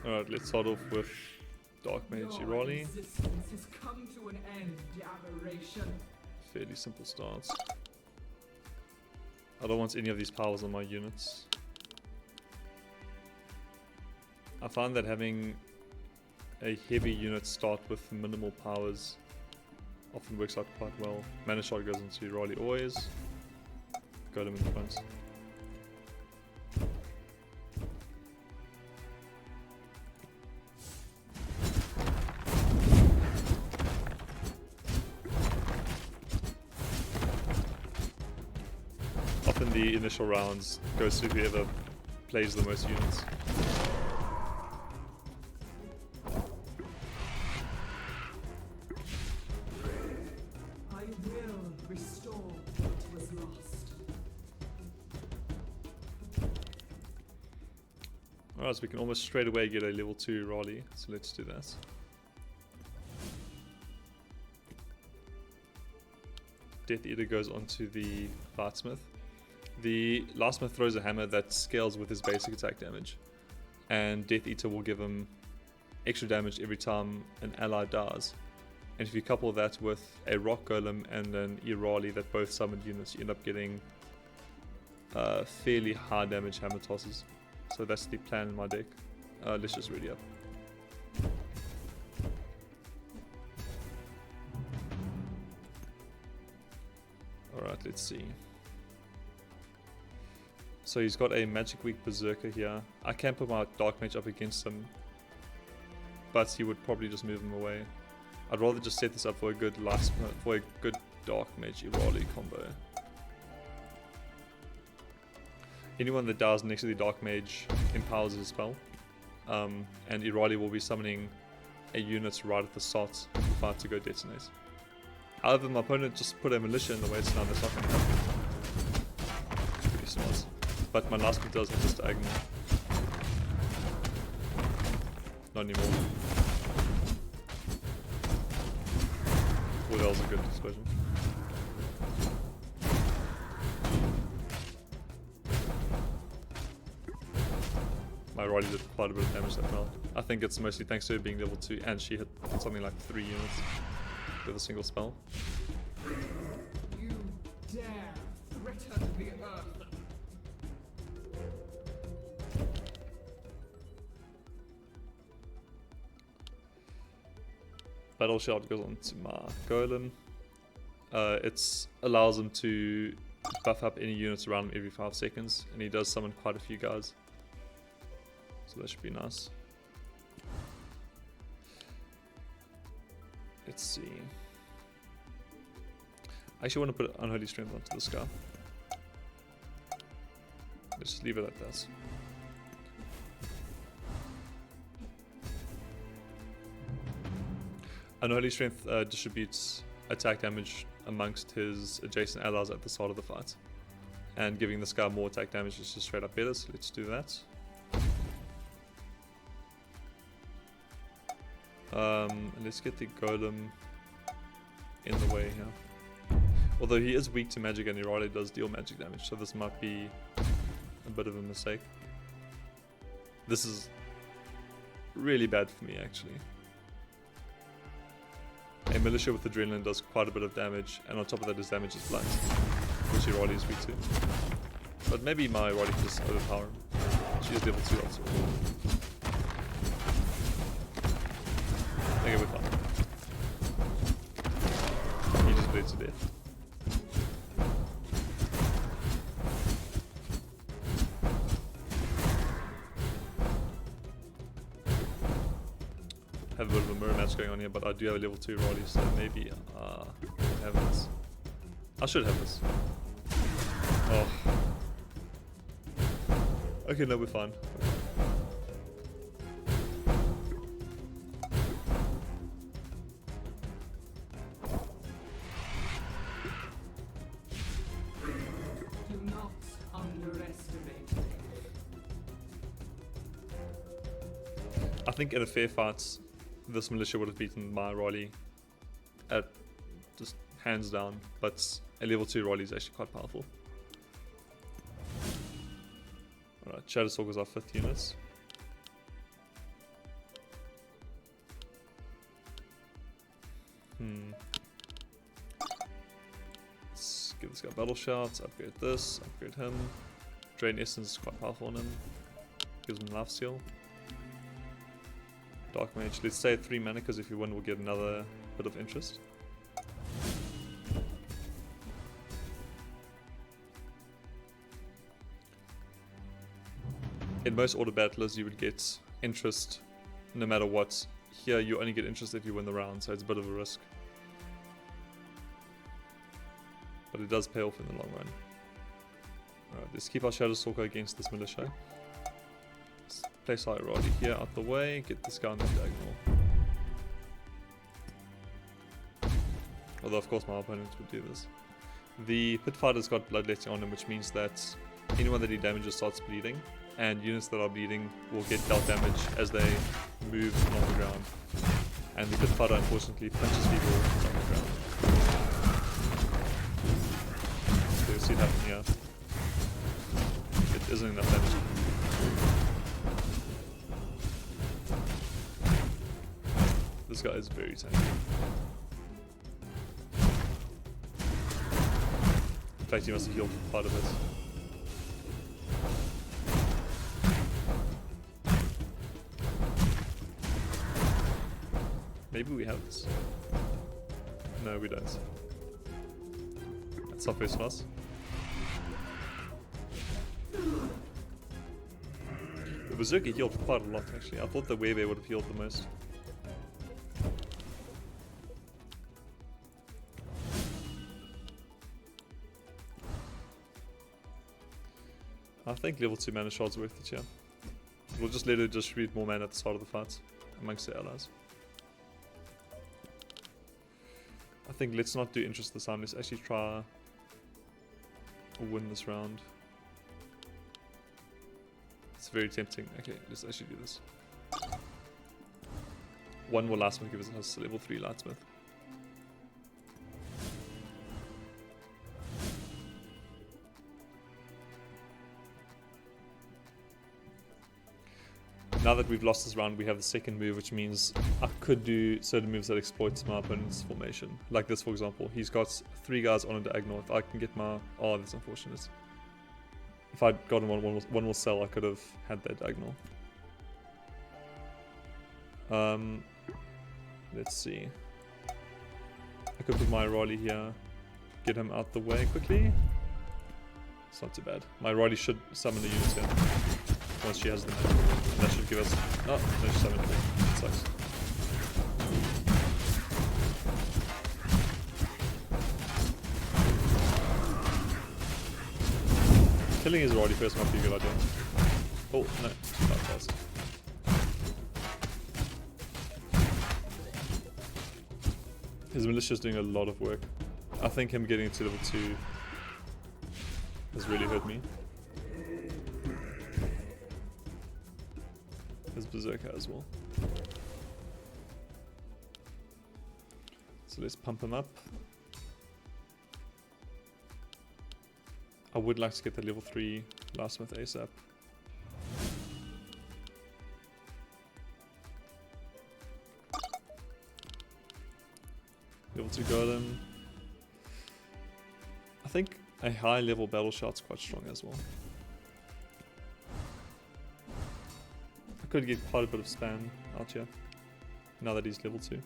Alright, let's start off with Dark Mage Raleigh. Has come to an end, the aberration. Fairly simple starts. I don't want any of these powers on my units. I find that having a heavy unit start with minimal powers often works out quite well. Mana Shot goes into Raleigh always. Golem in front. Often the initial rounds goes to whoever plays the most units. I will restore what was lost. Alright, so we can almost straight away get a level 2 Raleigh, so let's do that. Death Eater goes onto the Lightsmith. The Lightsmith throws a hammer that scales with his basic attack damage, and Death Eater will give him extra damage every time an ally dies. And if you couple that with a Rock Golem and an Raleigh that both summoned units, you end up getting fairly high damage hammer tosses. So that's the plan in my deck. Let's just ready up. Alright, let's see. So he's got a Magic Weak Berserker here. I can put my Dark Mage up against him, but he would probably just move him away. I'd rather just set this up for a good good Dark Mage Raleigh combo. Anyone that dies next to the Dark Mage empowers his spell, and Raleigh will be summoning a unit right at the start if I have to go detonate. However, my opponent just put a militia in the way, so now that's not going to happen. Pretty smart. But my last one does have this diagonal. Not anymore. Oh, that was a good explosion. My Raleigh did quite a bit of damage that round. I think it's mostly thanks to her being level 2 and she hit something like 3 units with a single spell. You dare threaten the earth. Battle Shout goes on to my Golem. It allows him to buff up any units around him every 5 seconds, and he does summon quite a few guys. So that should be nice. Let's see. I actually want to put Unholy Strength onto this guy. Let's just leave it at that. Unholy Strength distributes attack damage amongst his adjacent allies at the start of the fight. And giving this guy more attack damage is just straight up better, so let's do that. Let's get the Golem in the way here. Although he is weak to magic and Raleigh does deal magic damage, so this might be a bit of a mistake. This is really bad for me actually. A militia with adrenaline does quite a bit of damage, and on top of that his damage is blind, which Raleigh is weak to. But maybe my Raleigh can just overpower him. She is level 2 also. Okay, we're fine. He just bleeds to death. Have a bit of a mirror match going on here, but I do have a level 2 Raleigh, so maybe I'll have this. I should have this. Oh. Okay, no, we're fine. Do not underestimate me. I think in a fair fight, this militia would have beaten my Raleigh at just hands down, but a level 2 Raleigh is actually quite powerful. Alright, Shadowstalk is our 5th unit. Let's give this guy battle shouts, upgrade this, upgrade him. Drain essence is quite powerful on him. Gives him life steal. Dark Mage, let's stay at 3 mana because if we win we'll get another bit of interest. In most order battlers you would get interest no matter what. Here you only get interest if you win the round, so it's a bit of a risk. But it does pay off in the long run. Alright, let's keep our Shadow Stalker against this militia. Let's place our Iradi here out the way, get this guy on the diagonal. Although of course my opponent would do this. The Pit Fighter's got Bloodletting on him, which means that anyone that he damages starts bleeding, and units that are bleeding will get dealt damage as they move along the ground. And the Pit Fighter unfortunately punches people along the ground. So you see it happen here. It isn't enough damage. This guy is very tanky. In fact, he must have healed part of it. Maybe we have this. No, we don't. That's not first class. The Berserker healed quite a lot actually. I thought the Werebear would have healed the most. I think level 2 mana shard's worth it, yeah. We'll just let it distribute more mana at the start of the fight amongst the allies. I think let's not do interest this time, let's actually try win this round. It's very tempting. Okay, let's actually do this. One more Lightsmith gives us level 3 Lightsmith. Now that we've lost this round, we have the second move, which means I could do certain moves that exploits my opponent's formation. Like this, for example. He's got 3 guys on a diagonal. If I can get my... Oh, that's unfortunate. If I'd gotten one will sell, I could have had that diagonal. Let's see. I could put my Raleigh here. Get him out the way quickly. It's not too bad. My Raleigh should summon the units here. Once she has them. And that should give us... Oh, no, she summoned it. It sucks. Killing his Roddy first might be a good idea. Oh, no. That fast. His militia is doing a lot of work. I think him getting to level 2 has really hurt me. His Berserker as well. So let's pump him up. I would like to get the level 3 Lightsmith ASAP. Level 2 Golem. I think a high level battle shot's quite strong as well. I could get quite a bit of span out here now that he's level 2.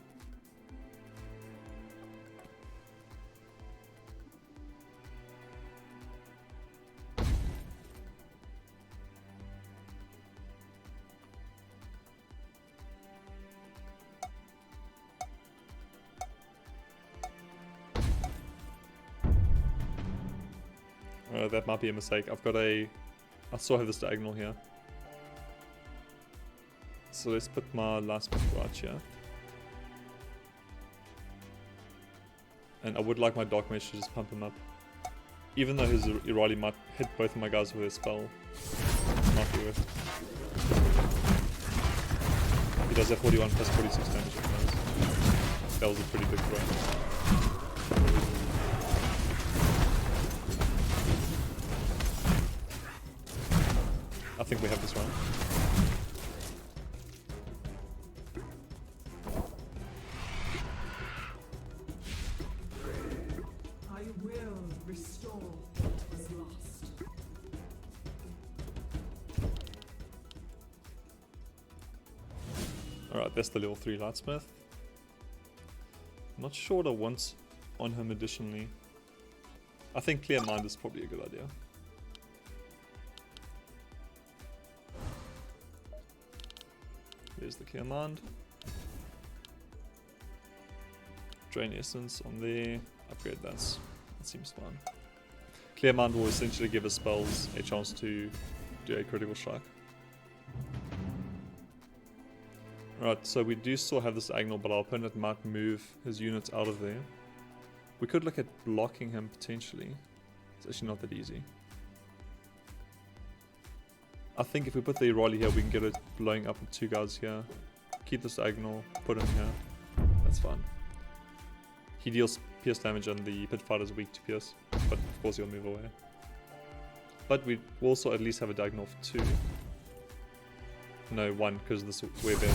That might be a mistake. I still have this diagonal here. So let's put my Lightsmith right here. And I would like my Dark Mage to just pump him up. Even though his Irali might hit both of my guys with a spell. It might be worth it. He does have 41 plus 46 damage. That was a pretty big throw. I think we have this round. Right, that's the level 3 Lightsmith. Not sure what I want on him additionally. I think Clear Mind is probably a good idea. There's the Clear Mind. Drain Essence on there. Upgrade that. That seems fine. Clear Mind will essentially give his spells a chance to do a critical strike. Right, so we do still have this diagonal, but our opponent might move his units out of there. We could look at blocking him potentially. It's actually not that easy. I think if we put the Raleigh here, we can get it blowing up with 2 guys here. Keep this diagonal, put him here. That's fine. He deals pierce damage and the Pit Fighter is weak to pierce, but of course he'll move away. But we also at least have a diagonal for 2. No, 1, because this is way better.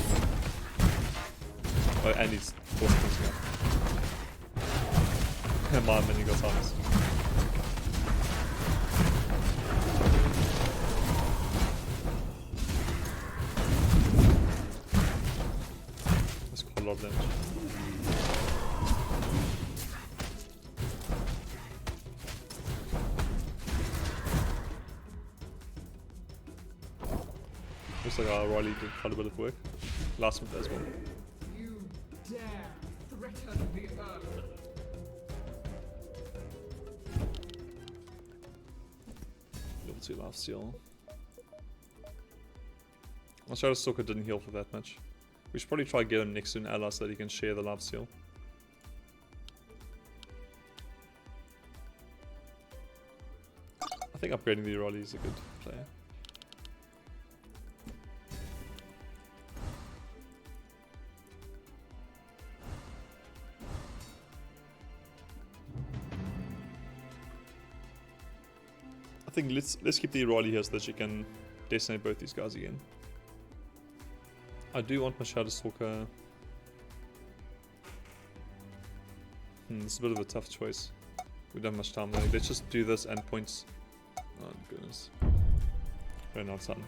Oh, and he's forced to up. My mini got silenced. That's quite a lot of damage. Looks like our Riley did quite a bit of work. Last month as well. You dare threaten the earth. Level 2 life steal. Our Shadow Stalker didn't heal for that much. We should probably try to get him next to an ally so that he can share the life steal. I think upgrading the Riley is a good player. I think let's keep the Riley here so that you can decimate both these guys again. I do want my Shadow Stalker. This is a bit of a tough choice. We don't have much time though. Let's just do this and points. Oh goodness. We're not done.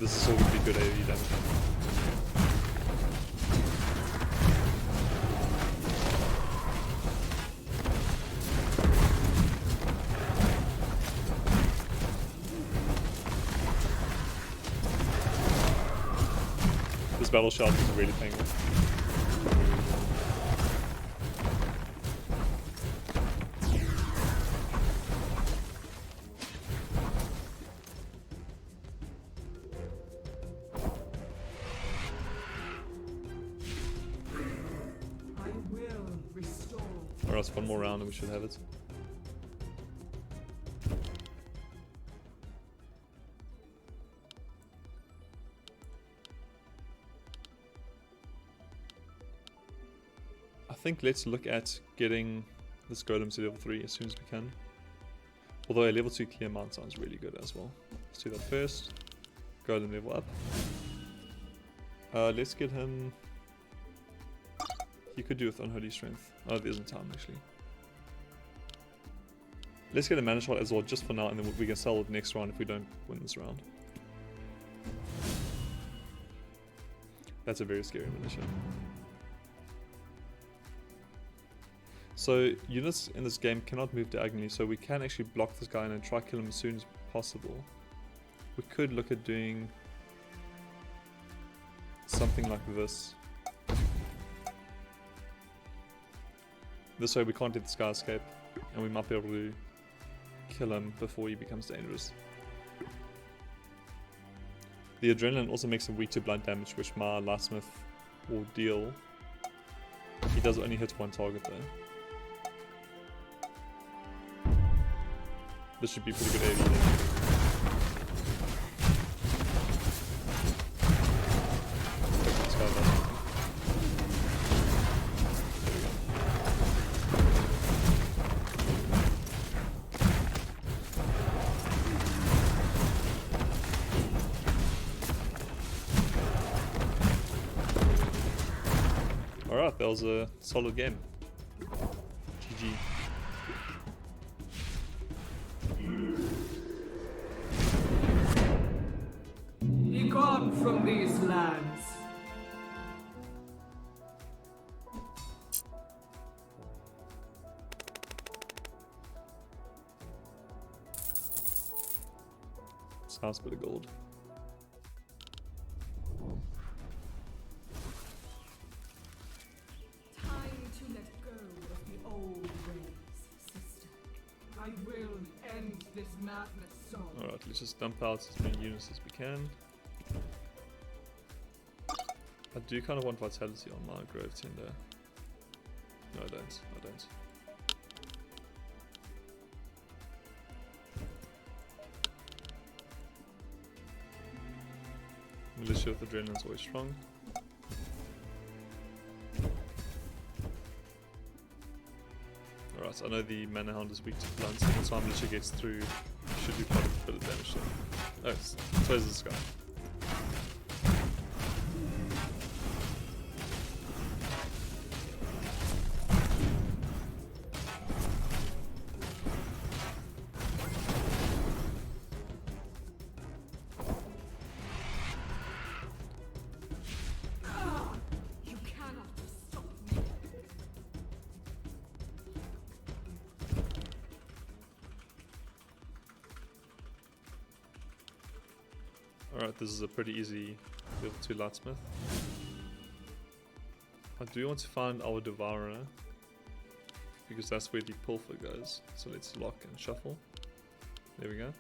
This is all going to be good AoE damage. This battle shot is really paying off. Or else one more round and we should have it. I think let's look at getting this golem to level 3 as soon as we can. Although a level 2 clear mount sounds really good as well. Let's do that first. Golem level up. Let's get him... He could do with Unholy Strength. Oh, there isn't time actually. Let's get a mana shot as well just for now, and then we can sell it next round if we don't win this round. That's a very scary militia. So units in this game cannot move diagonally, so we can actually block this guy and then try kill him as soon as possible. We could look at doing something like this. This way we can't let this guy escape, and we might be able to kill him before he becomes dangerous. The Adrenaline also makes him weak to blunt damage, which my Lightsmith will deal. He does only hit one target though. This should be pretty good AoE damage. This guy does. Alright, that was a solid game. GG. Be gone from these lands. Nice bit of gold. Time to let go of the old ways, sister. I will end this madness soon. Alright, let's just dump out as many units as we can. I do kind of want vitality on my Grove Tender. No, I don't. I don't. Militia with Adrenaline is always strong. Alright, I know the Mana Hound is weak to blunt, so by the time Militia gets through, should do quite a bit of damage to him. Oh, so is this guy. You cannot stop me. Alright, this is a pretty easy level 2 Lightsmith. I do want to find our Devourer, because that's where the Pilfer goes. So let's lock and shuffle. There we go.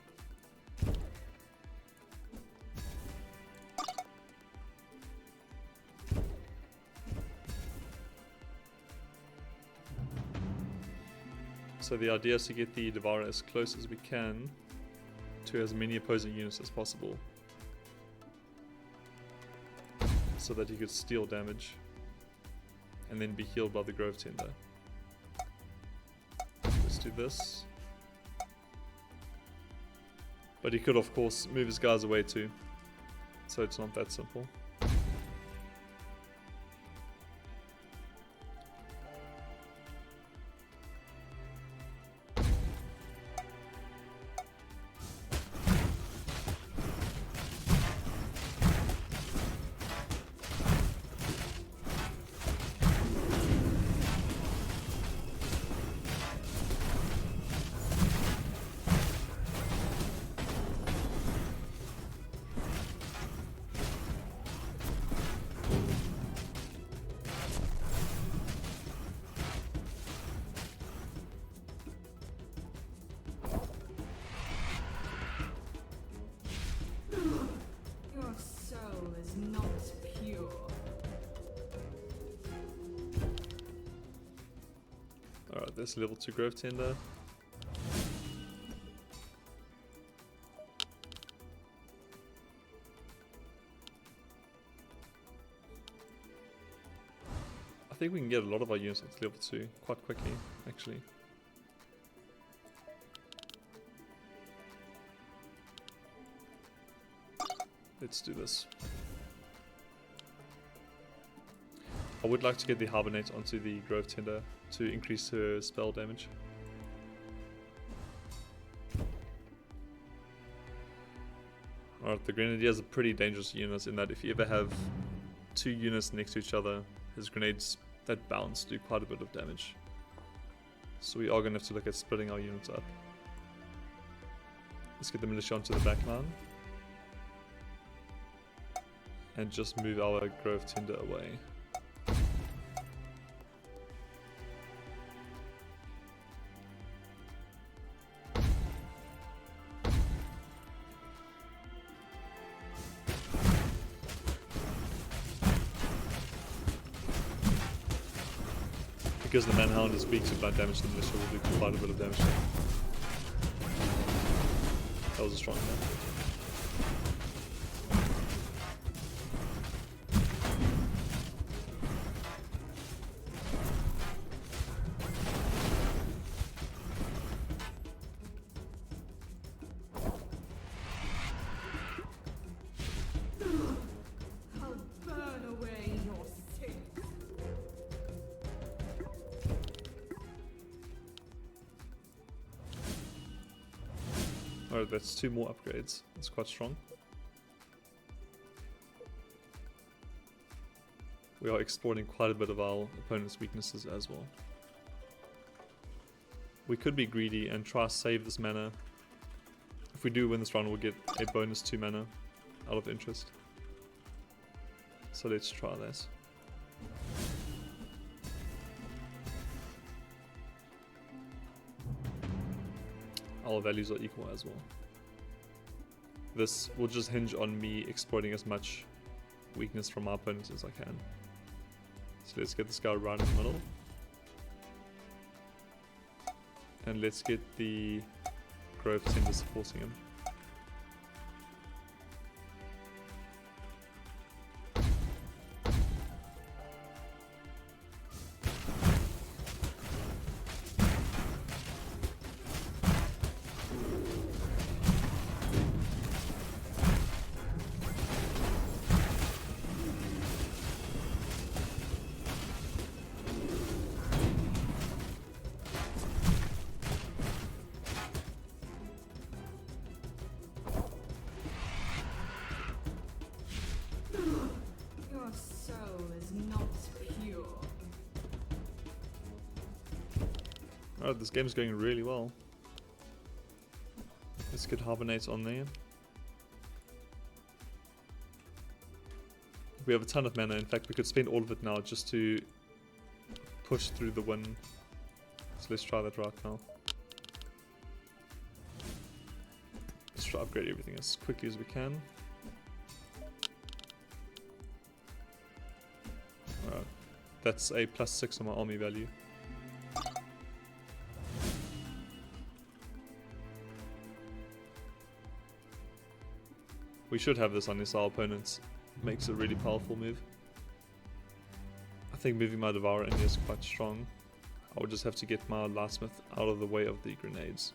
So the idea is to get the Devourer as close as we can to as many opposing units as possible, so that he could steal damage and then be healed by the Grove Tender. Let's do this. But he could of course move his guys away too, so it's not that simple. Your soul is not pure. Alright, this level 2 Grove Tender. I think we can get a lot of our units up to level 2 quite quickly, actually. Let's do this. I would like to get the Hibernate onto the Grove Tender to increase her spell damage. Alright, the Grenadiers are pretty dangerous units in that if you ever have two units next to each other, his grenades that bounce do quite a bit of damage. So we are going to have to look at splitting our units up. Let's get the militia onto the back line. And just move our Grove Tender away. Because the Manhound is weak to blunt damage, the militia will do quite a bit of damage. That was a strong one. I'll burn away your sins. Oh, that's 2 more upgrades. That's quite strong. We are exploiting quite a bit of our opponent's weaknesses as well. We could be greedy and try to save this mana. If we do win this round, we'll get a bonus 2 mana out of interest. So let's try that. Our values are equal as well. This will just hinge on me exploiting as much weakness from our opponents as I can. So let's get this guy right in the middle. And let's get the Grove Tender supporting him. Your soul is not pure. Alright, this game's going really well. Let's get Hibernate on there. We have a ton of mana. In fact, we could spend all of it now just to push through the win. So let's try that right now. Let's try to upgrade everything as quickly as we can. Alright, that's a +6 on my army value. We should have this unless our opponent makes a really powerful move. I think moving my Devourer in here is quite strong. I would just have to get my Lightsmith out of the way of the grenades.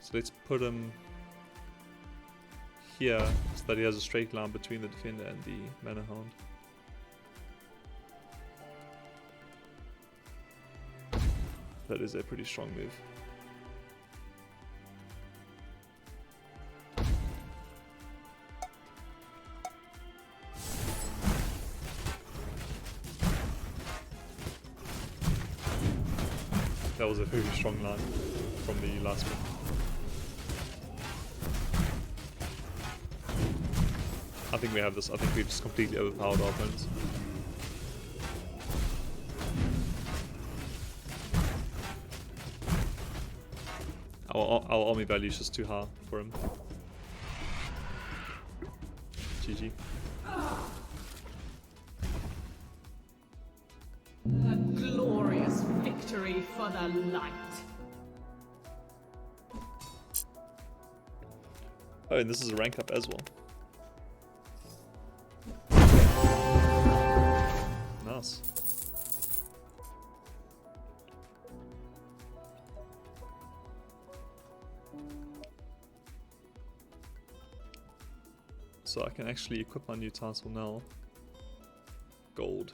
So let's put him here so that he has a straight line between the Defender and the Mana Hound. That is a pretty strong move. That was a very strong line from the last one. I think we have this. I think we've just completely overpowered our opponents. Our army value is just too high for him. GG. A glorious victory for the light. Oh, and this is a rank up as well. Nice. So I can actually equip my new title now. Gold.